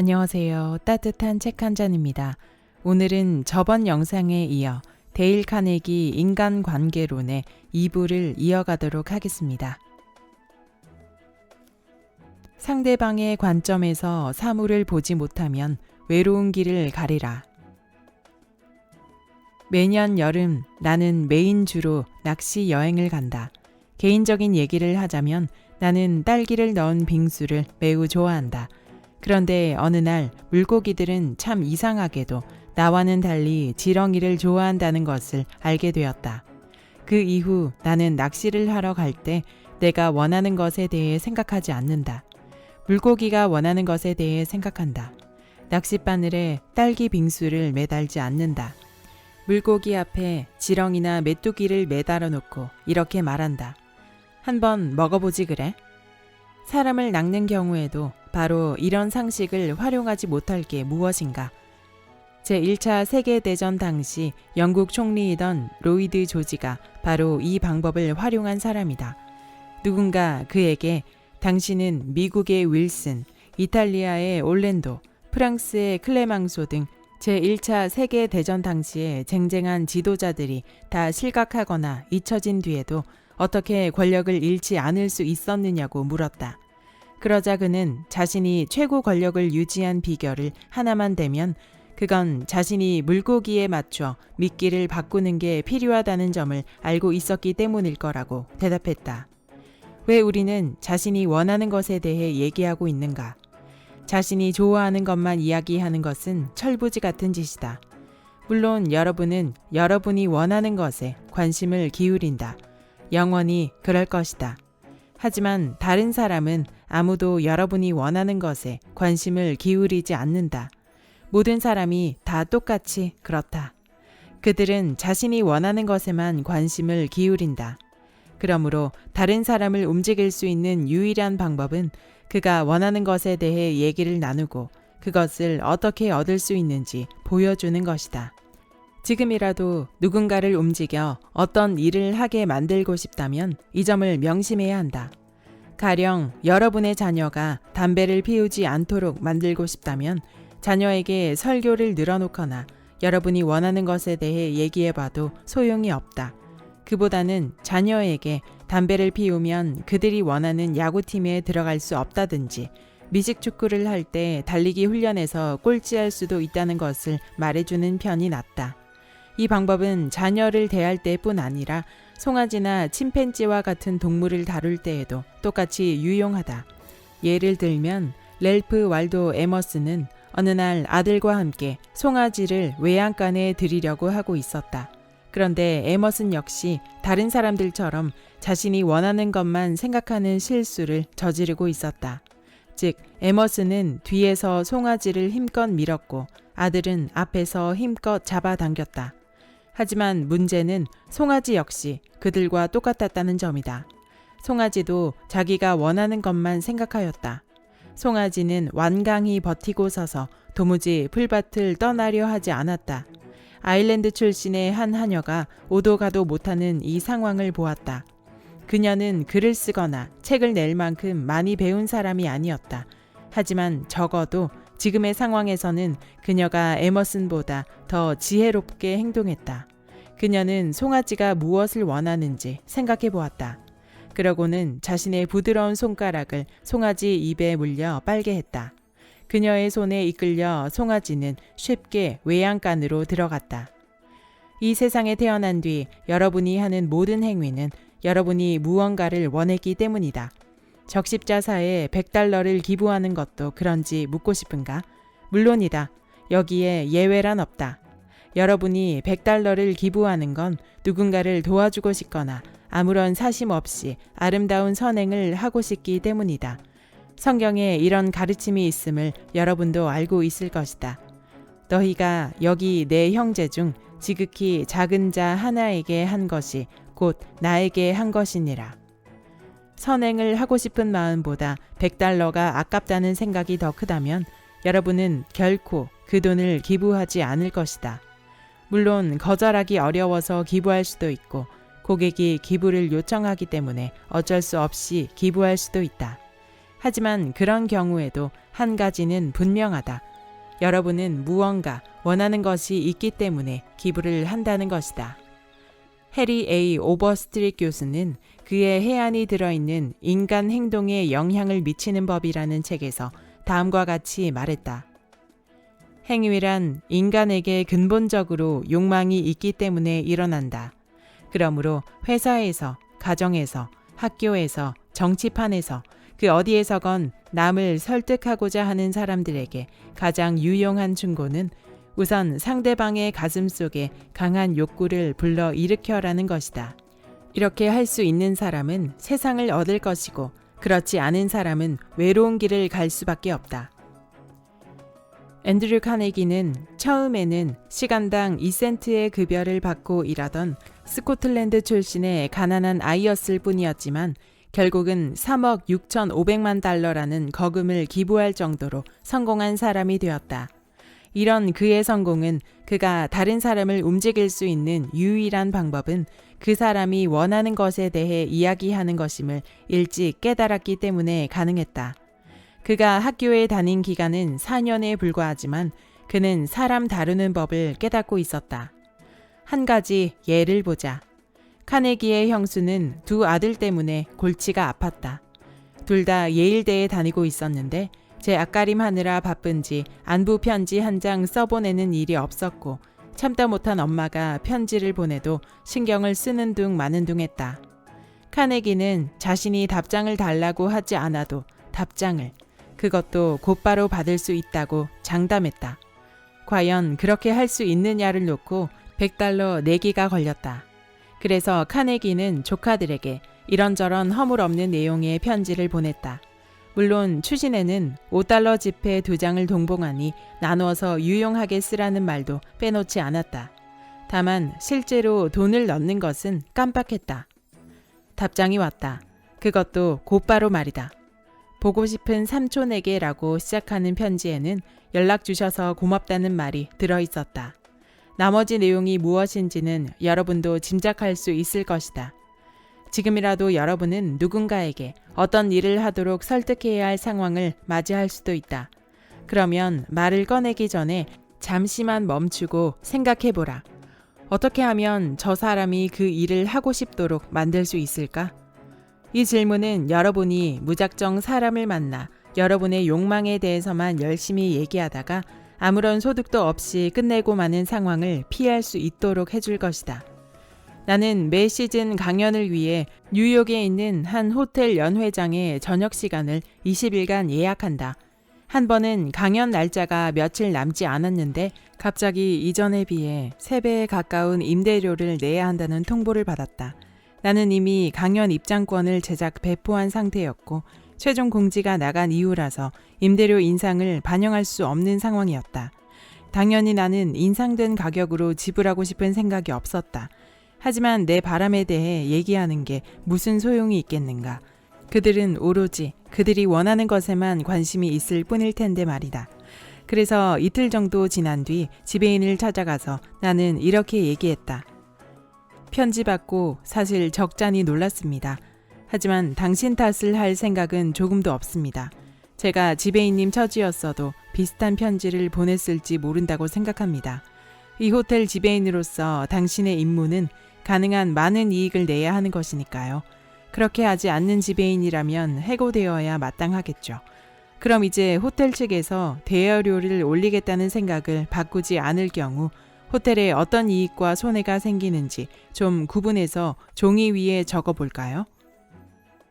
안녕하세요. 따뜻한 책 한 잔입니다. 오늘은 저번 영상에 이어 데일 카네기 인간관계론의 2부를 이어가도록 하겠습니다. 상대방의 관점에서 사물을 보지 못하면 외로운 길을 가리라. 매년 여름 나는 메인주로 낚시 여행을 간다. 개인적인 얘기를 하자면 나는 딸기를 넣은 빙수를 매우 좋아한다. 그런데 어느 날 물고기들은 참 이상하게도 나와는 달리 지렁이를 좋아한다는 것을 알게 되었다. 그 이후 나는 낚시를 하러 갈 때 내가 원하는 것에 대해 생각하지 않는다. 물고기가 원하는 것에 대해 생각한다. 낚싯바늘에 딸기 빙수를 매달지 않는다. 물고기 앞에 지렁이나 메뚜기를 매달아 놓고 이렇게 말한다. 한번 먹어보지 그래? 사람을 낚는 경우에도 바로 이런 상식을 활용하지 못할 게 무엇인가? 제1차 세계대전 당시 영국 총리이던 로이드 조지가 바로 이 방법을 활용한 사람이다. 누군가 그에게 당신은 미국의 윌슨, 이탈리아의 올랜도, 프랑스의 클레망소 등 제1차 세계대전 당시에 쟁쟁한 지도자들이 다 실각하거나 잊혀진 뒤에도 어떻게 권력을 잃지 않을 수 있었느냐고 물었다. 그러자 그는 자신이 최고 권력을 유지한 비결을 하나만 대면 그건 자신이 물고기에 맞춰 미끼를 바꾸는 게 필요하다는 점을 알고 있었기 때문일 거라고 대답했다. 왜 우리는 자신이 원하는 것에 대해 얘기하고 있는가? 자신이 좋아하는 것만 이야기하는 것은 철부지 같은 짓이다. 물론 여러분은 여러분이 원하는 것에 관심을 기울인다. 영원히 그럴 것이다. 하지만 다른 사람은 아무도 여러분이 원하는 것에 관심을 기울이지 않는다. 모든 사람이 다 똑같이 그렇다. 그들은 자신이 원하는 것에만 관심을 기울인다. 그러므로 다른 사람을 움직일 수 있는 유일한 방법은 그가 원하는 것에 대해 얘기를 나누고 그것을 어떻게 얻을 수 있는지 보여주는 것이다. 지금이라도 누군가를 움직여 어떤 일을 하게 만들고 싶다면 이 점을 명심해야 한다. 가령 여러분의 자녀가 담배를 피우지 않도록 만들고 싶다면 자녀에게 설교를 늘어놓거나 여러분이 원하는 것에 대해 얘기해봐도 소용이 없다. 그보다는 자녀에게 담배를 피우면 그들이 원하는 야구팀에 들어갈 수 없다든지 미식축구를 할 때 달리기 훈련에서 꼴찌할 수도 있다는 것을 말해주는 편이 낫다. 이 방법은 자녀를 대할 때뿐 아니라 송아지나 침팬지와 같은 동물을 다룰 때에도 똑같이 유용하다. 예를 들면 랠프 왈도 에머스는 어느 날 아들과 함께 송아지를 외양간에 들이려고 하고 있었다. 그런데 에머슨 역시 다른 사람들처럼 자신이 원하는 것만 생각하는 실수를 저지르고 있었다. 즉, 에머슨은 뒤에서 송아지를 힘껏 밀었고 아들은 앞에서 힘껏 잡아당겼다. 하지만 문제는 송아지 역시 그들과 똑같았다는 점이다. 송아지도 자기가 원하는 것만 생각하였다. 송아지는 완강히 버티고 서서 도무지 풀밭을 떠나려 하지 않았다. 아일랜드 출신의 한 하녀가 오도 가도 못하는 이 상황을 보았다. 그녀는 글을 쓰거나 책을 낼 만큼 많이 배운 사람이 아니었다. 하지만 적어도 지금의 상황에서는 그녀가 에머슨보다 더 지혜롭게 행동했다. 그녀는 송아지가 무엇을 원하는지 생각해 보았다. 그러고는 자신의 부드러운 손가락을 송아지 입에 물려 빨게 했다. 그녀의 손에 이끌려 송아지는 쉽게 외양간으로 들어갔다. 이 세상에 태어난 뒤 여러분이 하는 모든 행위는 여러분이 무언가를 원했기 때문이다. 적십자사에 $100를 기부하는 것도 그런지 묻고 싶은가? 물론이다. 여기에 예외란 없다. 여러분이 $100를 기부하는 건 누군가를 도와주고 싶거나 아무런 사심 없이 아름다운 선행을 하고 싶기 때문이다. 성경에 이런 가르침이 있음을 여러분도 알고 있을 것이다. 너희가 여기 내 형제 중 지극히 작은 자 하나에게 한 것이 곧 나에게 한 것이니라. 선행을 하고 싶은 마음보다 $100가 아깝다는 생각이 더 크다면 여러분은 결코 그 돈을 기부하지 않을 것이다. 물론 거절하기 어려워서 기부할 수도 있고 고객이 기부를 요청하기 때문에 어쩔 수 없이 기부할 수도 있다. 하지만 그런 경우에도 한 가지는 분명하다. 여러분은 무언가 원하는 것이 있기 때문에 기부를 한다는 것이다. 해리 A. 오버스트릿 교수는 그의 해안이 들어있는 인간 행동에 영향을 미치는 법이라는 책에서 다음과 같이 말했다. 행위란 인간에게 근본적으로 욕망이 있기 때문에 일어난다. 그러므로 회사에서, 가정에서, 학교에서, 정치판에서 그 어디에서건 남을 설득하고자 하는 사람들에게 가장 유용한 충고는 우선 상대방의 가슴 속에 강한 욕구를 불러 일으켜라는 것이다. 이렇게 할 수 있는 사람은 세상을 얻을 것이고 그렇지 않은 사람은 외로운 길을 갈 수밖에 없다. 앤드류 카네기는 처음에는 시간당 2센트의 급여를 받고 일하던 스코틀랜드 출신의 가난한 아이였을 뿐이었지만 결국은 3억 6,500만 달러라는 거금을 기부할 정도로 성공한 사람이 되었다. 이런 그의 성공은 그가 다른 사람을 움직일 수 있는 유일한 방법은 그 사람이 원하는 것에 대해 이야기하는 것임을 일찍 깨달았기 때문에 가능했다. 그가 학교에 다닌 기간은 4년에 불과하지만 그는 사람 다루는 법을 깨닫고 있었다. 한 가지 예를 보자. 카네기의 형수는 두 아들 때문에 골치가 아팠다. 둘 다 예일대에 다니고 있었는데 제 앞가림 하느라 바쁜지 안부 편지 한 장 써보내는 일이 없었고 참다 못한 엄마가 편지를 보내도 신경을 쓰는 둥 마는 둥 했다. 카네기는 자신이 답장을 달라고 하지 않아도 답장을, 그것도 곧바로 받을 수 있다고 장담했다. 과연 그렇게 할 수 있느냐를 놓고 $100 내기가 걸렸다. 그래서 카네기는 조카들에게 이런저런 허물없는 내용의 편지를 보냈다. 물론 추신에는 $5 지폐 2장을 동봉하니 나누어서 유용하게 쓰라는 말도 빼놓지 않았다. 다만 실제로 돈을 넣는 것은 깜빡했다. 답장이 왔다. 그것도 곧바로 말이다. 보고 싶은 삼촌에게라고 시작하는 편지에는 연락 주셔서 고맙다는 말이 들어있었다. 나머지 내용이 무엇인지는 여러분도 짐작할 수 있을 것이다. 지금이라도 여러분은 누군가에게 어떤 일을 하도록 설득해야 할 상황을 맞이할 수도 있다. 그러면 말을 꺼내기 전에 잠시만 멈추고 생각해보라. 어떻게 하면 저 사람이 그 일을 하고 싶도록 만들 수 있을까? 이 질문은 여러분이 무작정 사람을 만나 여러분의 욕망에 대해서만 열심히 얘기하다가 아무런 소득도 없이 끝내고 마는 상황을 피할 수 있도록 해줄 것이다. 나는 매 시즌 강연을 위해 뉴욕에 있는 한 호텔 연회장의 저녁 시간을 20일간 예약한다. 한 번은 강연 날짜가 며칠 남지 않았는데 갑자기 이전에 비해 3배에 가까운 임대료를 내야 한다는 통보를 받았다. 나는 이미 강연 입장권을 제작 배포한 상태였고 최종 공지가 나간 이후라서 임대료 인상을 반영할 수 없는 상황이었다. 당연히 나는 인상된 가격으로 지불하고 싶은 생각이 없었다. 하지만 내 바람에 대해 얘기하는 게 무슨 소용이 있겠는가. 그들은 오로지 그들이 원하는 것에만 관심이 있을 뿐일 텐데 말이다. 그래서 이틀 정도 지난 뒤 지배인을 찾아가서 나는 이렇게 얘기했다. 편지 받고 사실 적잖이 놀랐습니다. 하지만 당신 탓을 할 생각은 조금도 없습니다. 제가 지배인님 처지였어도 비슷한 편지를 보냈을지 모른다고 생각합니다. 이 호텔 지배인으로서 당신의 임무는 가능한 많은 이익을 내야 하는 것이니까요. 그렇게 하지 않는 지배인이라면 해고되어야 마땅하겠죠. 그럼 이제 호텔 측에서 대여료를 올리겠다는 생각을 바꾸지 않을 경우 호텔에 어떤 이익과 손해가 생기는지 좀 구분해서 종이 위에 적어볼까요?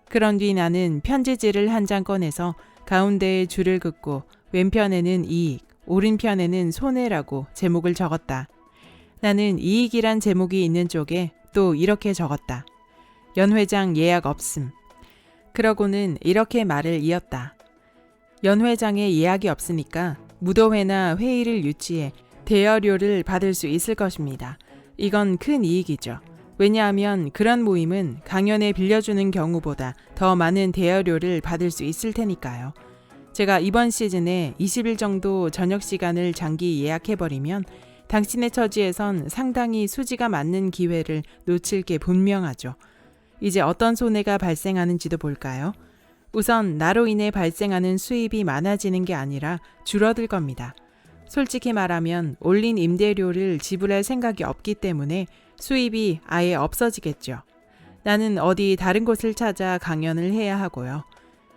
그런 뒤 나는 편지지를 한 장 꺼내서 가운데에 줄을 긋고 왼편에는 이익, 오른편에는 손해라고 제목을 적었다. 나는 이익이란 제목이 있는 쪽에 또 이렇게 적었다. 연회장 예약 없음. 그러고는 이렇게 말을 이었다. 연회장에 예약이 없으니까 무도회나 회의를 유치해 대여료를 받을 수 있을 것입니다. 이건 큰 이익이죠. 왜냐하면 그런 모임은 강연에 빌려주는 경우보다 더 많은 대여료를 받을 수 있을 테니까요. 제가 이번 시즌에 20일 정도 저녁 시간을 장기 예약해버리면 당신의 처지에선 상당히 수지가 맞는 기회를 놓칠 게 분명하죠. 이제 어떤 손해가 발생하는지도 볼까요? 우선 나로 인해 발생하는 수입이 많아지는 게 아니라 줄어들 겁니다. 솔직히 말하면 올린 임대료를 지불할 생각이 없기 때문에 수입이 아예 없어지겠죠. 나는 어디 다른 곳을 찾아 강연을 해야 하고요.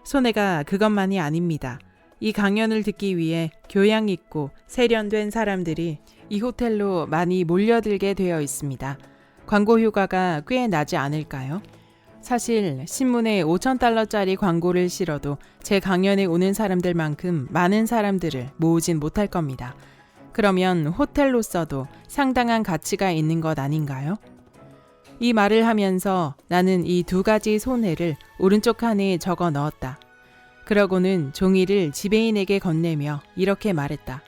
손해가 그것만이 아닙니다. 이 강연을 듣기 위해 교양 있고 세련된 사람들이 이 호텔로 많이 몰려들게 되어 있습니다. 광고 효과가 꽤 나지 않을까요? 사실 신문에 $5,000짜리 광고를 실어도 제 강연에 오는 사람들만큼 많은 사람들을 모으진 못할 겁니다. 그러면 호텔로서도 상당한 가치가 있는 것 아닌가요? 이 말을 하면서 나는 이 두 가지 손해를 오른쪽 칸에 적어 넣었다. 그러고는 종이를 지배인에게 건네며 이렇게 말했다.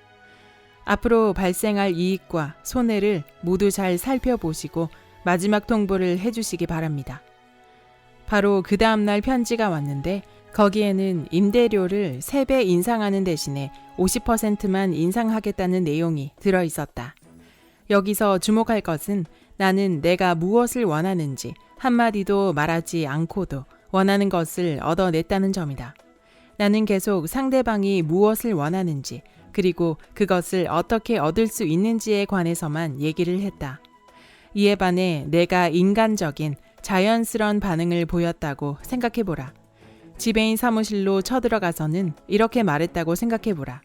앞으로 발생할 이익과 손해를 모두 잘 살펴보시고 마지막 통보를 해주시기 바랍니다. 바로 그 다음날 편지가 왔는데 거기에는 임대료를 3배 인상하는 대신에 50%만 인상하겠다는 내용이 들어 있었다. 여기서 주목할 것은 나는 내가 무엇을 원하는지 한마디도 말하지 않고도 원하는 것을 얻어냈다는 점이다. 나는 계속 상대방이 무엇을 원하는지 그리고 그것을 어떻게 얻을 수 있는지에 관해서만 얘기를 했다. 이에 반해 내가 인간적인 자연스러운 반응을 보였다고 생각해보라. 지배인 사무실로 쳐들어가서는 이렇게 말했다고 생각해보라.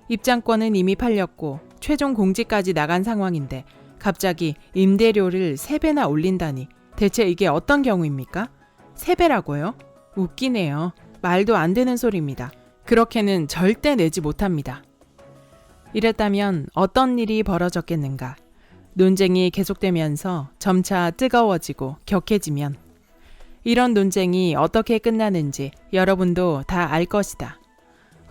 입장권은 이미 팔렸고 최종 공지까지 나간 상황인데 갑자기 임대료를 3배나 올린다니 대체 이게 어떤 경우입니까? 3배라고요? 웃기네요. 말도 안 되는 소리입니다. 그렇게는 절대 내지 못합니다. 이랬다면 어떤 일이 벌어졌겠는가? 논쟁이 계속되면서 점차 뜨거워지고 격해지면 이런 논쟁이 어떻게 끝나는지 여러분도 다 알 것이다.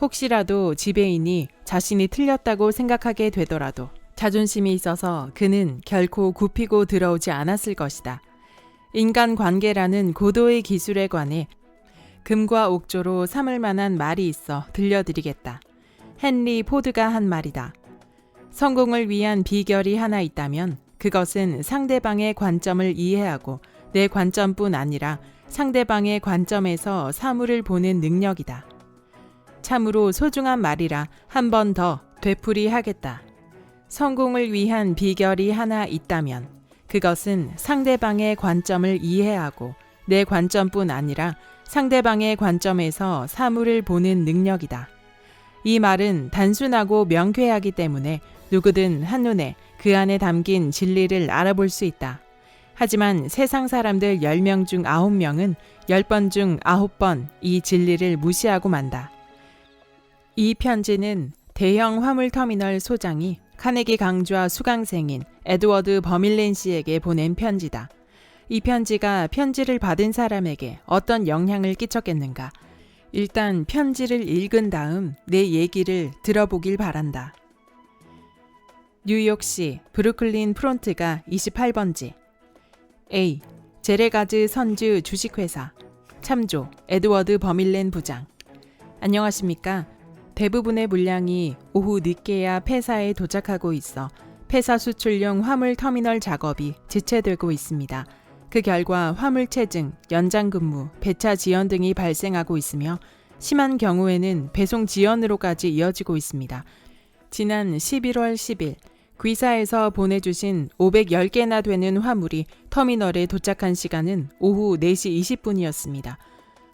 혹시라도 지배인이 자신이 틀렸다고 생각하게 되더라도 자존심이 있어서 그는 결코 굽히고 들어오지 않았을 것이다. 인간관계라는 고도의 기술에 관해 금과 옥조로 삼을 만한 말이 있어 들려드리겠다. 헨리 포드가 한 말이다. 성공을 위한 비결이 하나 있다면 그것은 상대방의 관점을 이해하고 내 관점뿐 아니라 상대방의 관점에서 사물을 보는 능력이다. 참으로 소중한 말이라 한 번 더 되풀이하겠다. 성공을 위한 비결이 하나 있다면 그것은 상대방의 관점을 이해하고 내 관점뿐 아니라 상대방의 관점에서 사물을 보는 능력이다. 이 말은 단순하고 명쾌하기 때문에 누구든 한눈에 그 안에 담긴 진리를 알아볼 수 있다. 하지만 세상 사람들 10명 중 9명은 10번 중 9번 이 진리를 무시하고 만다. 이 편지는 대형 화물터미널 소장이 카네기 강좌 수강생인 에드워드 버밀렌 씨에게 보낸 편지다. 이 편지가 편지를 받은 사람에게 어떤 영향을 끼쳤겠는가? 일단 편지를 읽은 다음 내 얘기를 들어보길 바란다. 뉴욕시 브루클린 프론트가 28번지 A. 제레가즈 선주 주식회사 참조 에드워드 버밀렌 부장. 안녕하십니까? 대부분의 물량이 오후 늦게야 폐사에 도착하고 있어 폐사 수출용 화물 터미널 작업이 지체되고 있습니다. 그 결과 화물 체증, 연장 근무, 배차 지연 등이 발생하고 있으며 심한 경우에는 배송 지연으로까지 이어지고 있습니다. 지난 11월 10일 귀사에서 보내주신 510개나 되는 화물이 터미널에 도착한 시간은 오후 4시 20분이었습니다.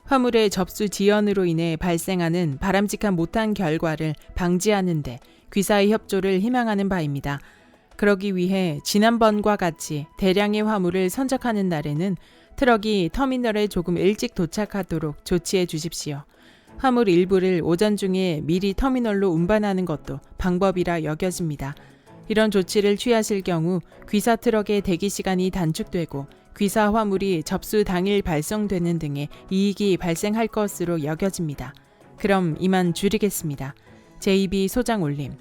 화물의 접수 지연으로 인해 발생하는 바람직한 못한 결과를 방지하는 데 귀사의 협조를 희망하는 바입니다. 그러기 위해 지난번과 같이 대량의 화물을 선적하는 날에는 트럭이 터미널에 조금 일찍 도착하도록 조치해 주십시오. 화물 일부를 오전 중에 미리 터미널로 운반하는 것도 방법이라 여겨집니다. 이런 조치를 취하실 경우 귀사 트럭의 대기 시간이 단축되고 귀사 화물이 접수 당일 발송되는 등의 이익이 발생할 것으로 여겨집니다. 그럼 이만 줄이겠습니다. JB 소장 올림.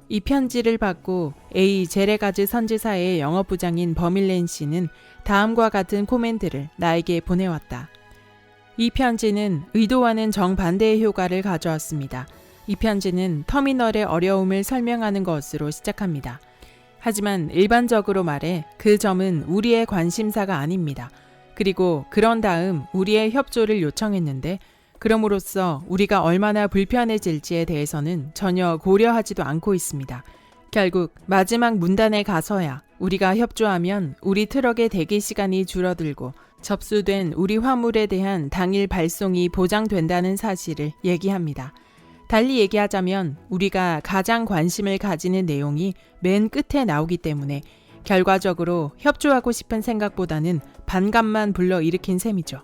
이 편지를 받고 A 제레가즈 선지사의 영업부장인 버밀렌 씨는 다음과 같은 코멘트를 나에게 보내왔다. 이 편지는 의도와는 정반대의 효과를 가져왔습니다. 이 편지는 터미널의 어려움을 설명하는 것으로 시작합니다. 하지만 일반적으로 말해 그 점은 우리의 관심사가 아닙니다. 그리고 그런 다음 우리의 협조를 요청했는데 그럼으로써 우리가 얼마나 불편해질지에 대해서는 전혀 고려하지도 않고 있습니다. 결국 마지막 문단에 가서야 우리가 협조하면 우리 트럭의 대기 시간이 줄어들고 접수된 우리 화물에 대한 당일 발송이 보장된다는 사실을 얘기합니다. 달리 얘기하자면 우리가 가장 관심을 가지는 내용이 맨 끝에 나오기 때문에 결과적으로 협조하고 싶은 생각보다는 반감만 불러일으킨 셈이죠.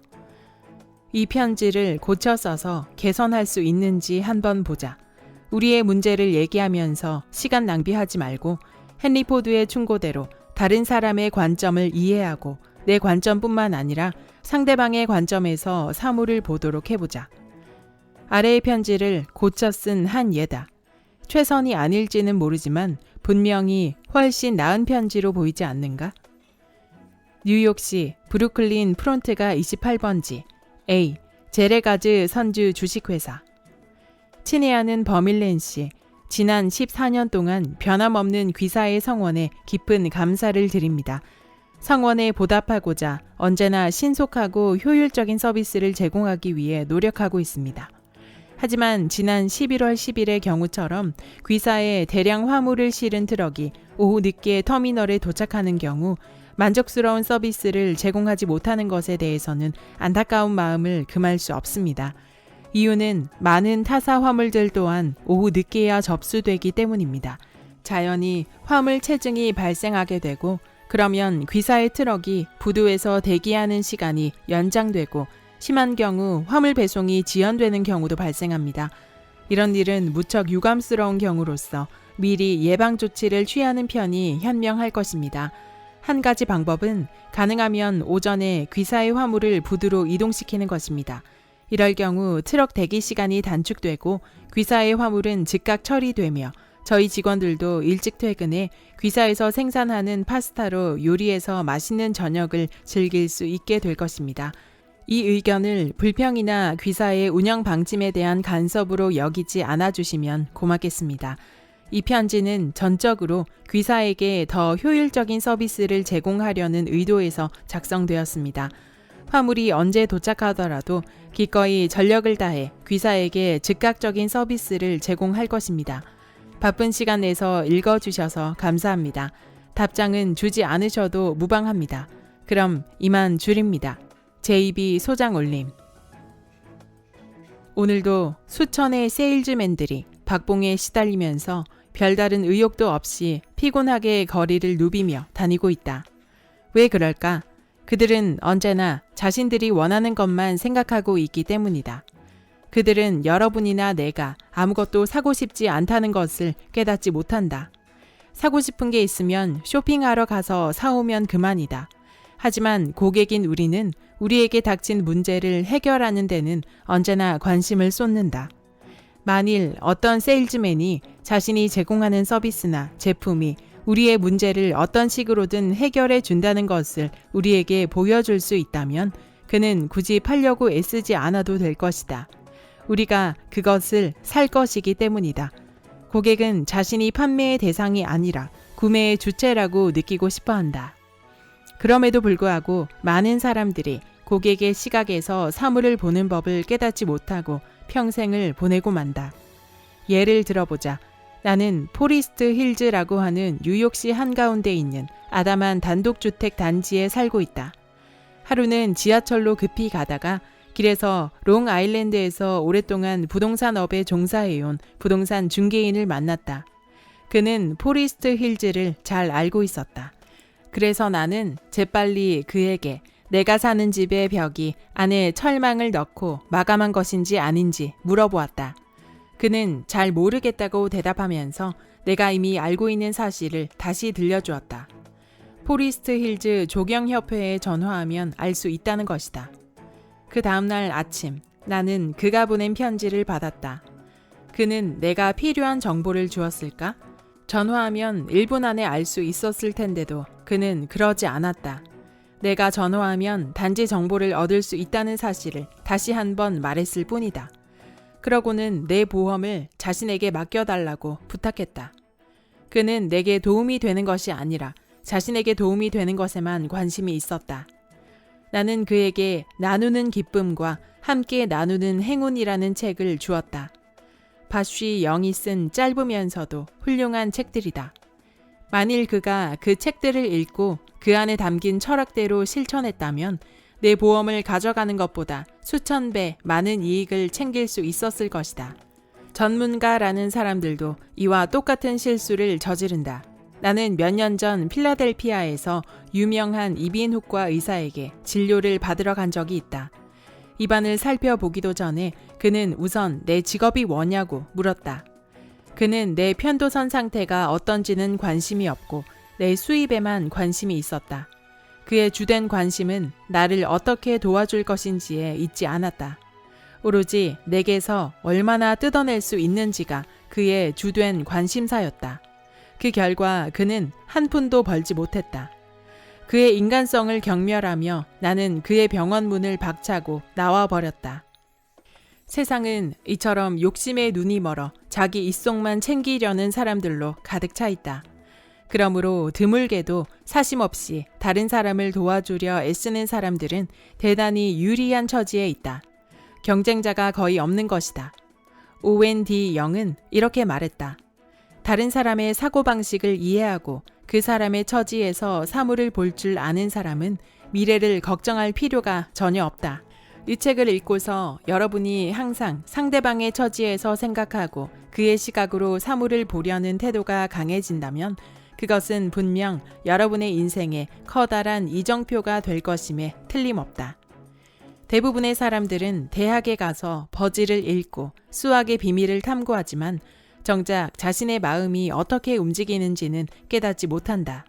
이 편지를 고쳐 써서 개선할 수 있는지 한번 보자. 우리의 문제를 얘기하면서 시간 낭비하지 말고 헨리 포드의 충고대로 다른 사람의 관점을 이해하고 내 관점뿐만 아니라 상대방의 관점에서 사물을 보도록 해보자. 아래의 편지를 고쳐 쓴 한 예다. 최선이 아닐지는 모르지만 분명히 훨씬 나은 편지로 보이지 않는가? 뉴욕시 브루클린 프론트가 28번지 A. 제레가즈 선주 주식회사. 친애하는 버밀렌 씨, 지난 14년 동안 변함없는 귀사의 성원에 깊은 감사를 드립니다. 성원에 보답하고자 언제나 신속하고 효율적인 서비스를 제공하기 위해 노력하고 있습니다. 하지만 지난 11월 10일의 경우처럼 귀사에 대량 화물을 실은 트럭이 오후 늦게 터미널에 도착하는 경우 만족스러운 서비스를 제공하지 못하는 것에 대해서는 안타까운 마음을 금할 수 없습니다. 이유는 많은 타사 화물들 또한 오후 늦게야 접수되기 때문입니다. 자연히 화물 체증이 발생하게 되고 그러면 귀사의 트럭이 부두에서 대기하는 시간이 연장되고 심한 경우 화물 배송이 지연되는 경우도 발생합니다. 이런 일은 무척 유감스러운 경우로서 미리 예방 조치를 취하는 편이 현명할 것입니다. 한 가지 방법은 가능하면 오전에 귀사의 화물을 부두로 이동시키는 것입니다. 이럴 경우 트럭 대기 시간이 단축되고 귀사의 화물은 즉각 처리되며 저희 직원들도 일찍 퇴근해 귀사에서 생산하는 파스타로 요리해서 맛있는 저녁을 즐길 수 있게 될 것입니다. 이 의견을 불평이나 귀사의 운영 방침에 대한 간섭으로 여기지 않아주시면 고맙겠습니다. 이 편지는 전적으로 귀사에게 더 효율적인 서비스를 제공하려는 의도에서 작성되었습니다. 화물이 언제 도착하더라도 기꺼이 전력을 다해 귀사에게 즉각적인 서비스를 제공할 것입니다. 바쁜 시간 내서 읽어주셔서 감사합니다. 답장은 주지 않으셔도 무방합니다. 그럼 이만 줄입니다. JB 소장 올림. 오늘도 수천의 세일즈맨들이 박봉에 시달리면서 별다른 의욕도 없이 피곤하게 거리를 누비며 다니고 있다. 왜 그럴까? 그들은 언제나 자신들이 원하는 것만 생각하고 있기 때문이다. 그들은 여러분이나 내가 아무것도 사고 싶지 않다는 것을 깨닫지 못한다. 사고 싶은 게 있으면 쇼핑하러 가서 사오면 그만이다. 하지만 고객인 우리는 우리에게 닥친 문제를 해결하는 데는 언제나 관심을 쏟는다. 만일 어떤 세일즈맨이 자신이 제공하는 서비스나 제품이 우리의 문제를 어떤 식으로든 해결해 준다는 것을 우리에게 보여줄 수 있다면 그는 굳이 팔려고 애쓰지 않아도 될 것이다. 우리가 그것을 살 것이기 때문이다. 고객은 자신이 판매의 대상이 아니라 구매의 주체라고 느끼고 싶어 한다. 그럼에도 불구하고 많은 사람들이 고객의 시각에서 사물을 보는 법을 깨닫지 못하고 평생을 보내고 만다. 예를 들어보자. 나는 포리스트 힐즈라고 하는 뉴욕시 한가운데 있는 아담한 단독주택 단지에 살고 있다. 하루는 지하철로 급히 가다가 길에서 롱아일랜드에서 오랫동안 부동산업에 종사해온 부동산 중개인을 만났다. 그는 포리스트 힐즈를 잘 알고 있었다. 그래서 나는 재빨리 그에게 내가 사는 집의 벽이 안에 철망을 넣고 마감한 것인지 아닌지 물어보았다. 그는 잘 모르겠다고 대답하면서 내가 이미 알고 있는 사실을 다시 들려주었다. 포리스트 힐즈 조경협회에 전화하면 알 수 있다는 것이다. 그 다음날 아침 나는 그가 보낸 편지를 받았다. 그는 내가 필요한 정보를 주었을까? 전화하면 1분 안에 알 수 있었을 텐데도 그는 그러지 않았다. 내가 전화하면 단지 정보를 얻을 수 있다는 사실을 다시 한번 말했을 뿐이다. 그러고는 내 보험을 자신에게 맡겨달라고 부탁했다. 그는 내게 도움이 되는 것이 아니라 자신에게 도움이 되는 것에만 관심이 있었다. 나는 그에게 나누는 기쁨과 함께 나누는 행운이라는 책을 주었다. 바쉬 영이 쓴 짧으면서도 훌륭한 책들이다. 만일 그가 그 책들을 읽고 그 안에 담긴 철학대로 실천했다면 내 보험을 가져가는 것보다 수천 배 많은 이익을 챙길 수 있었을 것이다. 전문가라는 사람들도 이와 똑같은 실수를 저지른다. 나는 몇 년 전 필라델피아에서 유명한 이비인후과 의사에게 진료를 받으러 간 적이 있다. 입안을 살펴보기도 전에 그는 우선 내 직업이 뭐냐고 물었다. 그는 내 편도선 상태가 어떤지는 관심이 없고 내 수입에만 관심이 있었다. 그의 주된 관심은 나를 어떻게 도와줄 것인지에 있지 않았다. 오로지 내게서 얼마나 뜯어낼 수 있는지가 그의 주된 관심사였다. 그 결과 그는 한 푼도 벌지 못했다. 그의 인간성을 경멸하며 나는 그의 병원 문을 박차고 나와 버렸다. 세상은 이처럼 욕심에 눈이 멀어 자기 입속만 챙기려는 사람들로 가득 차 있다. 그러므로 드물게도 사심 없이 다른 사람을 도와주려 애쓰는 사람들은 대단히 유리한 처지에 있다. 경쟁자가 거의 없는 것이다. 오웬 디 영은 이렇게 말했다. 다른 사람의 사고방식을 이해하고 그 사람의 처지에서 사물을 볼 줄 아는 사람은 미래를 걱정할 필요가 전혀 없다. 이 책을 읽고서 여러분이 항상 상대방의 처지에서 생각하고 그의 시각으로 사물을 보려는 태도가 강해진다면 그것은 분명 여러분의 인생에 커다란 이정표가 될 것임에 틀림없다. 대부분의 사람들은 대학에 가서 버지를 읽고 수학의 비밀을 탐구하지만 정작 자신의 마음이 어떻게 움직이는지는 깨닫지 못한다.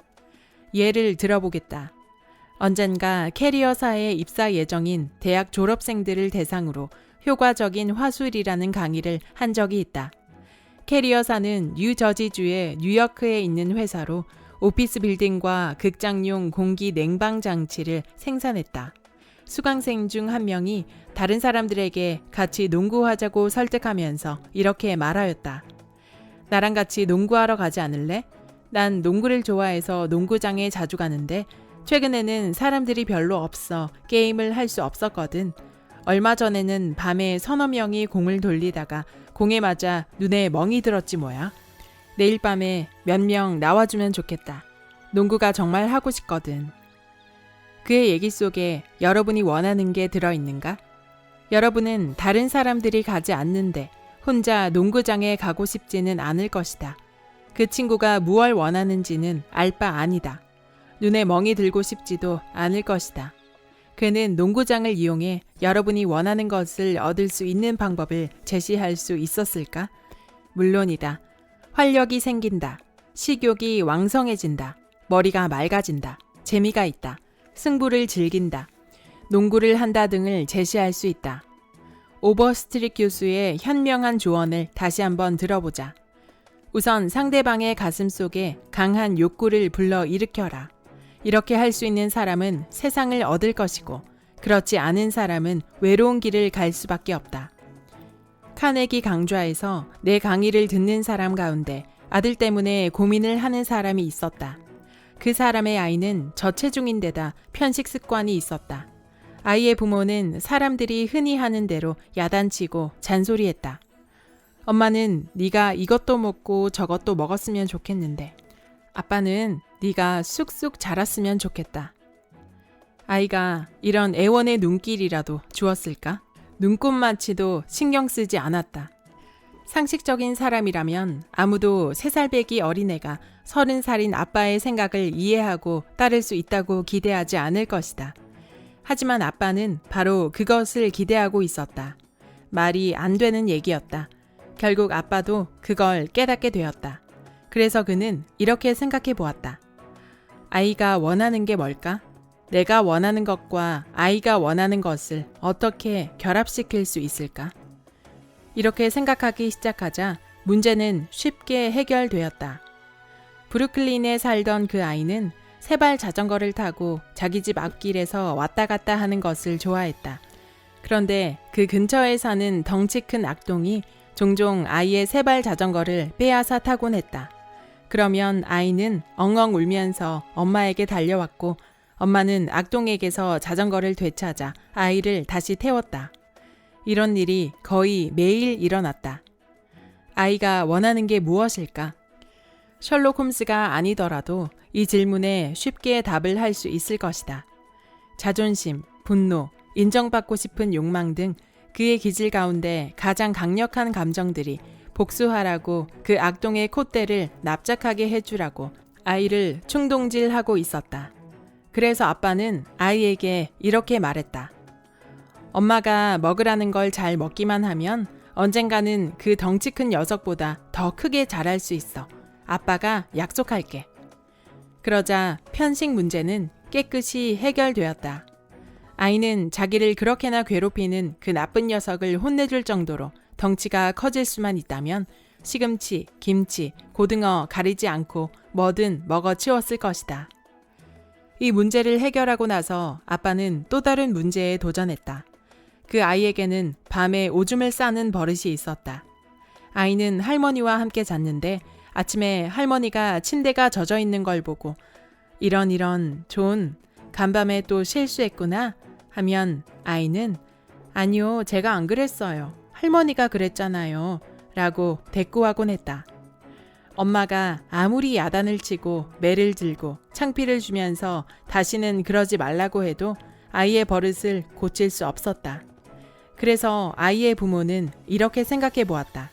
예를 들어보겠다. 언젠가 캐리어사에 입사 예정인 대학 졸업생들을 대상으로 효과적인 화술이라는 강의를 한 적이 있다. 캐리어사는 뉴저지주의 뉴여크에 있는 회사로 오피스 빌딩과 극장용 공기 냉방 장치를 생산했다. 수강생 중 한 명이 다른 사람들에게 같이 농구하자고 설득하면서 이렇게 말하였다. 나랑 같이 농구하러 가지 않을래? 난 농구를 좋아해서 농구장에 자주 가는데 최근에는 사람들이 별로 없어 게임을 할 수 없었거든. 얼마 전에는 밤에 서너 명이 공을 돌리다가 공에 맞아 눈에 멍이 들었지 뭐야. 내일 밤에 몇 명 나와주면 좋겠다. 농구가 정말 하고 싶거든. 그의 얘기 속에 여러분이 원하는 게 들어있는가? 여러분은 다른 사람들이 가지 않는데 혼자 농구장에 가고 싶지는 않을 것이다. 그 친구가 무얼 원하는지는 알 바 아니다. 눈에 멍이 들고 싶지도 않을 것이다. 그는 농구장을 이용해 여러분이 원하는 것을 얻을 수 있는 방법을 제시할 수 있었을까? 물론이다. 활력이 생긴다. 식욕이 왕성해진다. 머리가 맑아진다. 재미가 있다. 승부를 즐긴다. 농구를 한다 등을 제시할 수 있다. 오버스트릿 교수의 현명한 조언을 다시 한번 들어보자. 우선 상대방의 가슴 속에 강한 욕구를 불러 일으켜라. 이렇게 할 수 있는 사람은 세상을 얻을 것이고 그렇지 않은 사람은 외로운 길을 갈 수밖에 없다. 카네기 강좌에서 내 강의를 듣는 사람 가운데 아들 때문에 고민을 하는 사람이 있었다. 그 사람의 아이는 저체중인데다 편식 습관이 있었다. 아이의 부모는 사람들이 흔히 하는 대로 야단치고 잔소리했다. 엄마는 네가 이것도 먹고 저것도 먹었으면 좋겠는데 아빠는 네가 쑥쑥 자랐으면 좋겠다. 아이가 이런 애원의 눈길이라도 주었을까? 눈꽃만치도 신경 쓰지 않았다. 상식적인 사람이라면 아무도 3살배기 어린애가 30살인 아빠의 생각을 이해하고 따를 수 있다고 기대하지 않을 것이다. 하지만 아빠는 바로 그것을 기대하고 있었다. 말이 안 되는 얘기였다. 결국 아빠도 그걸 깨닫게 되었다. 그래서 그는 이렇게 생각해 보았다. 아이가 원하는 게 뭘까? 내가 원하는 것과 아이가 원하는 것을 어떻게 결합시킬 수 있을까? 이렇게 생각하기 시작하자 문제는 쉽게 해결되었다. 브루클린에 살던 그 아이는 세발 자전거를 타고 자기 집 앞길에서 왔다 갔다 하는 것을 좋아했다. 그런데 그 근처에 사는 덩치 큰 악동이 종종 아이의 세발 자전거를 빼앗아 타곤 했다. 그러면 아이는 엉엉 울면서 엄마에게 달려왔고 엄마는 악동에게서 자전거를 되찾아 아이를 다시 태웠다. 이런 일이 거의 매일 일어났다. 아이가 원하는 게 무엇일까? 셜록 홈즈가 아니더라도 이 질문에 쉽게 답을 할 수 있을 것이다. 자존심, 분노, 인정받고 싶은 욕망 등 그의 기질 가운데 가장 강력한 감정들이 복수하라고 그 악동의 콧대를 납작하게 해주라고 아이를 충동질하고 있었다. 그래서 아빠는 아이에게 이렇게 말했다. 엄마가 먹으라는 걸 잘 먹기만 하면 언젠가는 그 덩치 큰 녀석보다 더 크게 자랄 수 있어. 아빠가 약속할게. 그러자 편식 문제는 깨끗이 해결되었다. 아이는 자기를 그렇게나 괴롭히는 그 나쁜 녀석을 혼내줄 정도로 덩치가 커질 수만 있다면 시금치, 김치, 고등어 가리지 않고 뭐든 먹어치웠을 것이다. 이 문제를 해결하고 나서 아빠는 또 다른 문제에 도전했다. 그 아이에게는 밤에 오줌을 싸는 버릇이 있었다. 아이는 할머니와 함께 잤는데 아침에 할머니가 침대가 젖어 있는 걸 보고 이런 존, 간밤에 또 실수했구나 하면 아이는 아니요, 제가 안 그랬어요. 할머니가 그랬잖아요. 라고 대꾸하곤 했다. 엄마가 아무리 야단을 치고 매를 들고 창피를 주면서 다시는 그러지 말라고 해도 아이의 버릇을 고칠 수 없었다. 그래서 아이의 부모는 이렇게 생각해 보았다.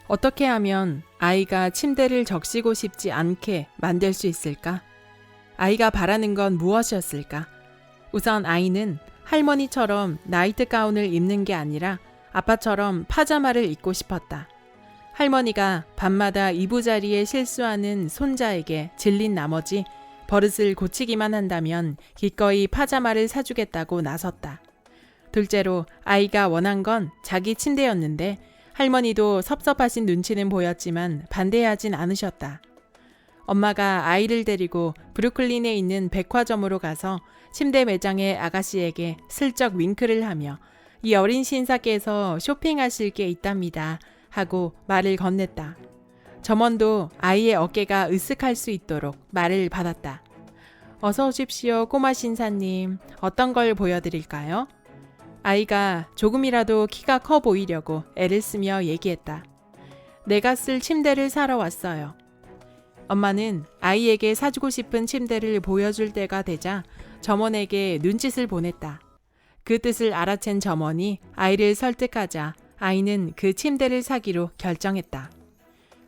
어떻게 하면 아이가 침대를 적시고 싶지 않게 만들 수 있을까? 아이가 바라는 건 무엇이었을까? 우선 아이는 할머니처럼 나이트 가운을 입는 게 아니라 아빠처럼 파자마를 입고 싶었다. 할머니가 밤마다 이부자리에 실수하는 손자에게 질린 나머지 버릇을 고치기만 한다면 기꺼이 파자마를 사주겠다고 나섰다. 둘째로 아이가 원한 건 자기 침대였는데 할머니도 섭섭하신 눈치는 보였지만 반대하진 않으셨다. 엄마가 아이를 데리고 브루클린에 있는 백화점으로 가서 침대 매장의 아가씨에게 슬쩍 윙크를 하며 이 어린 신사께서 쇼핑하실 게 있답니다 하고 말을 건넸다. 점원도 아이의 어깨가 으쓱할 수 있도록 말을 받았다. 어서 오십시오 꼬마 신사님, 어떤 걸 보여드릴까요? 아이가 조금이라도 키가 커 보이려고 애를 쓰며 얘기했다. 내가 쓸 침대를 사러 왔어요. 엄마는 아이에게 사주고 싶은 침대를 보여줄 때가 되자 점원에게 눈짓을 보냈다. 그 뜻을 알아챈 점원이 아이를 설득하자 아이는 그 침대를 사기로 결정했다.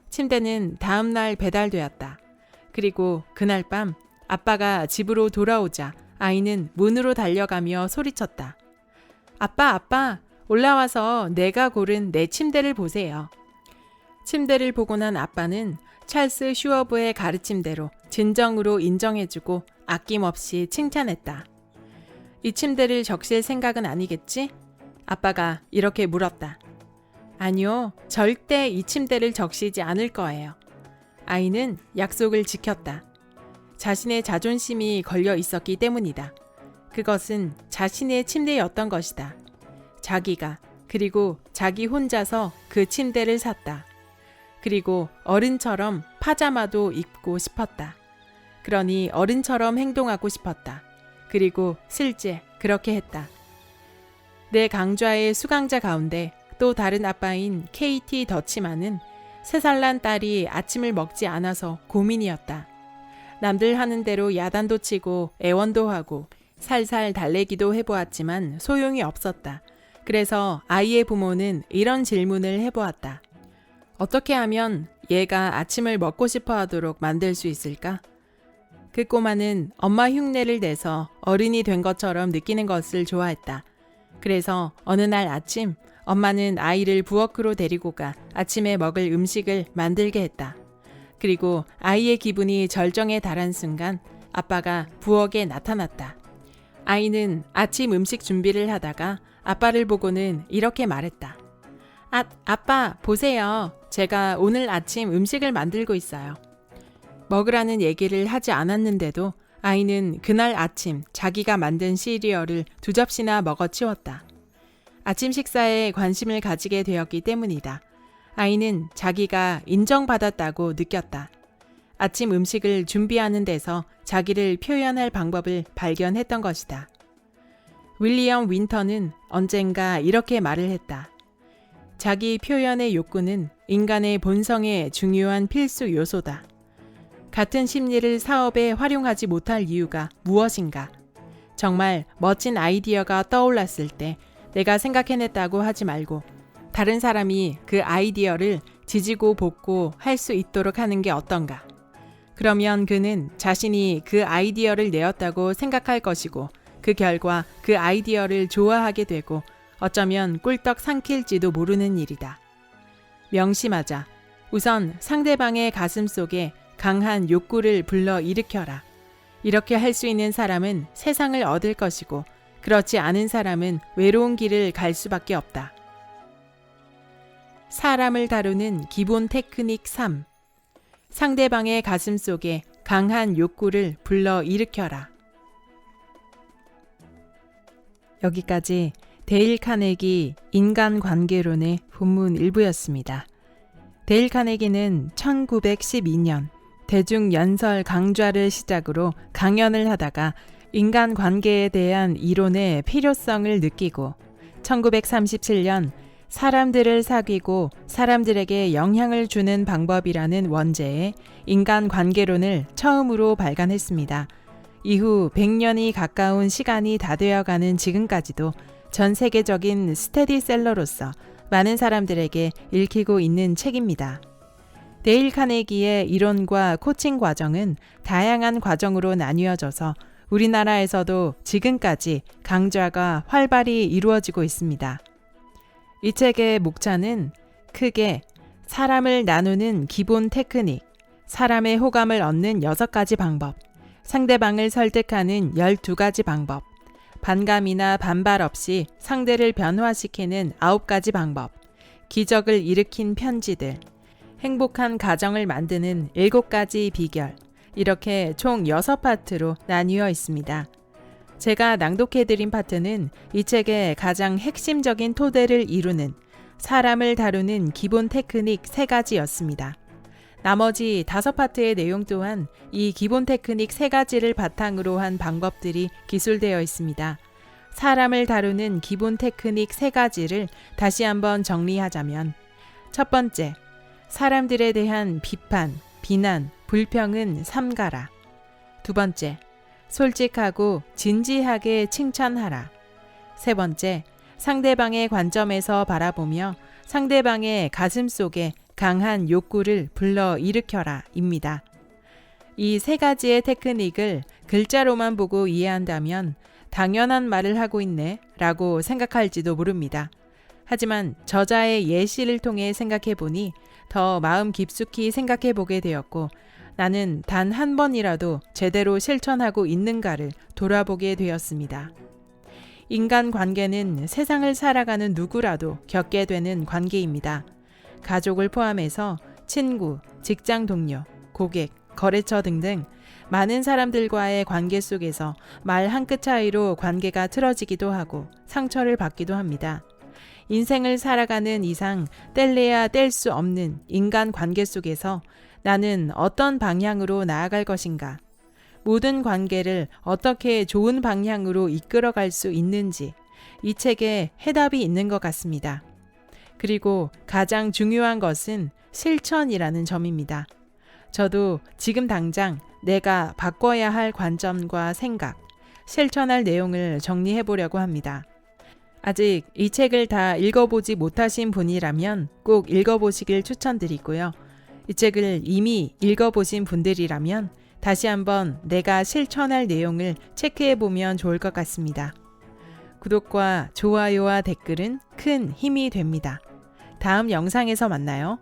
침대는 다음 날 배달되었다. 그리고 그날 밤 아빠가 집으로 돌아오자 아이는 문으로 달려가며 소리쳤다. 아빠, 올라와서 내가 고른 내 침대를 보세요. 침대를 보고 난 아빠는 찰스 슈어브의 가르침대로 진정으로 인정해주고 아낌없이 칭찬했다. 이 침대를 적실 생각은 아니겠지? 아빠가 이렇게 물었다. 아니요, 절대 이 침대를 적시지 않을 거예요. 아이는 약속을 지켰다. 자신의 자존심이 걸려 있었기 때문이다. 그것은 자신의 침대였던 것이다. 자기가, 그리고 자기 혼자서 그 침대를 샀다. 그리고 어른처럼 파자마도 입고 싶었다. 그러니 어른처럼 행동하고 싶었다. 그리고 실제 그렇게 했다. 내 강좌의 수강자 가운데 또 다른 아빠인 KT 더치만은 3살 난 딸이 아침을 먹지 않아서 고민이었다. 남들 하는 대로 야단도 치고 애원도 하고 살살 달래기도 해보았지만 소용이 없었다. 그래서 아이의 부모는 이런 질문을 해보았다. 어떻게 하면 얘가 아침을 먹고 싶어 하도록 만들 수 있을까? 그 꼬마는 엄마 흉내를 내서 어른이 된 것처럼 느끼는 것을 좋아했다. 그래서 어느 날 아침 엄마는 아이를 부엌으로 데리고 가 아침에 먹을 음식을 만들게 했다. 그리고 아이의 기분이 절정에 달한 순간 아빠가 부엌에 나타났다. 아이는 아침 음식 준비를 하다가 아빠를 보고는 이렇게 말했다. 아빠, 보세요. 제가 오늘 아침 음식을 만들고 있어요. 먹으라는 얘기를 하지 않았는데도 아이는 그날 아침 자기가 만든 시리얼을 2접시나 먹어치웠다. 아침 식사에 관심을 가지게 되었기 때문이다. 아이는 자기가 인정받았다고 느꼈다. 아침 음식을 준비하는 데서 자기를 표현할 방법을 발견했던 것이다. 윌리엄 윈터는 언젠가 이렇게 말을 했다. 자기 표현의 욕구는 인간의 본성의 중요한 필수 요소다. 같은 심리를 사업에 활용하지 못할 이유가 무엇인가? 정말 멋진 아이디어가 떠올랐을 때 내가 생각해냈다고 하지 말고 다른 사람이 그 아이디어를 지지고 볶고 할 수 있도록 하는 게 어떤가? 그러면 그는 자신이 그 아이디어를 내었다고 생각할 것이고 그 결과 그 아이디어를 좋아하게 되고 어쩌면 꿀떡 삼킬지도 모르는 일이다. 명심하자. 우선 상대방의 가슴 속에 강한 욕구를 불러 일으켜라. 이렇게 할 수 있는 사람은 세상을 얻을 것이고 그렇지 않은 사람은 외로운 길을 갈 수밖에 없다. 사람을 다루는 기본 테크닉 3. 상대방의 가슴 속에 강한 욕구를 불러 일으켜라. 여기까지 데일 카네기 인간관계론의 본문 일부였습니다. 데일 카네기는 1912년 대중연설 강좌를 시작으로 강연을 하다가 인간관계에 대한 이론의 필요성을 느끼고 1937년 사람들을 사귀고 사람들에게 영향을 주는 방법이라는 원제의 인간관계론을 처음으로 발간했습니다. 이후 100년이 가까운 시간이 다 되어가는 지금까지도 전 세계적인 스테디셀러로서 많은 사람들에게 읽히고 있는 책입니다. 데일 카네기의 이론과 코칭 과정은 다양한 과정으로 나뉘어져서 우리나라에서도 지금까지 강좌가 활발히 이루어지고 있습니다. 이 책의 목차는 크게 사람을 나누는 기본 테크닉, 사람의 호감을 얻는 6가지 방법, 상대방을 설득하는 12가지 방법, 반감이나 반발 없이 상대를 변화시키는 9가지 방법, 기적을 일으킨 편지들, 행복한 가정을 만드는 7가지 비결, 이렇게 총 6파트로 나뉘어 있습니다. 제가 낭독해드린 파트는 이 책의 가장 핵심적인 토대를 이루는 사람을 다루는 기본 테크닉 3가지였습니다. 나머지 5파트의 내용 또한 이 기본 테크닉 3가지를 바탕으로 한 방법들이 기술되어 있습니다. 사람을 다루는 기본 테크닉 3가지를 다시 한번 정리하자면 첫 번째, 사람들에 대한 비판, 비난, 불평은 삼가라. 두 번째, 솔직하고 진지하게 칭찬하라. 세 번째, 상대방의 관점에서 바라보며 상대방의 가슴 속에 강한 욕구를 불러 일으켜라 입니다. 이 3가지의 테크닉을 글자로만 보고 이해한다면 당연한 말을 하고 있네 라고 생각할지도 모릅니다. 하지만 저자의 예시를 통해 생각해보니 더 마음 깊숙이 생각해보게 되었고 나는 단 한 번이라도 제대로 실천하고 있는가를 돌아보게 되었습니다. 인간관계는 세상을 살아가는 누구라도 겪게 되는 관계입니다. 가족을 포함해서 친구, 직장 동료, 고객, 거래처 등등 많은 사람들과의 관계 속에서 말 한 끗 차이로 관계가 틀어지기도 하고 상처를 받기도 합니다. 인생을 살아가는 이상 뗄래야 뗄 수 없는 인간관계 속에서 나는 어떤 방향으로 나아갈 것인가? 모든 관계를 어떻게 좋은 방향으로 이끌어갈 수 있는지 이 책에 해답이 있는 것 같습니다. 그리고 가장 중요한 것은 실천이라는 점입니다. 저도 지금 당장 내가 바꿔야 할 관점과 생각, 실천할 내용을 정리해 보려고 합니다. 아직 이 책을 다 읽어보지 못하신 분이라면 꼭 읽어보시길 추천드리고요. 이 책을 이미 읽어보신 분들이라면 다시 한번 내가 실천할 내용을 체크해보면 좋을 것 같습니다. 구독과 좋아요와 댓글은 큰 힘이 됩니다. 다음 영상에서 만나요.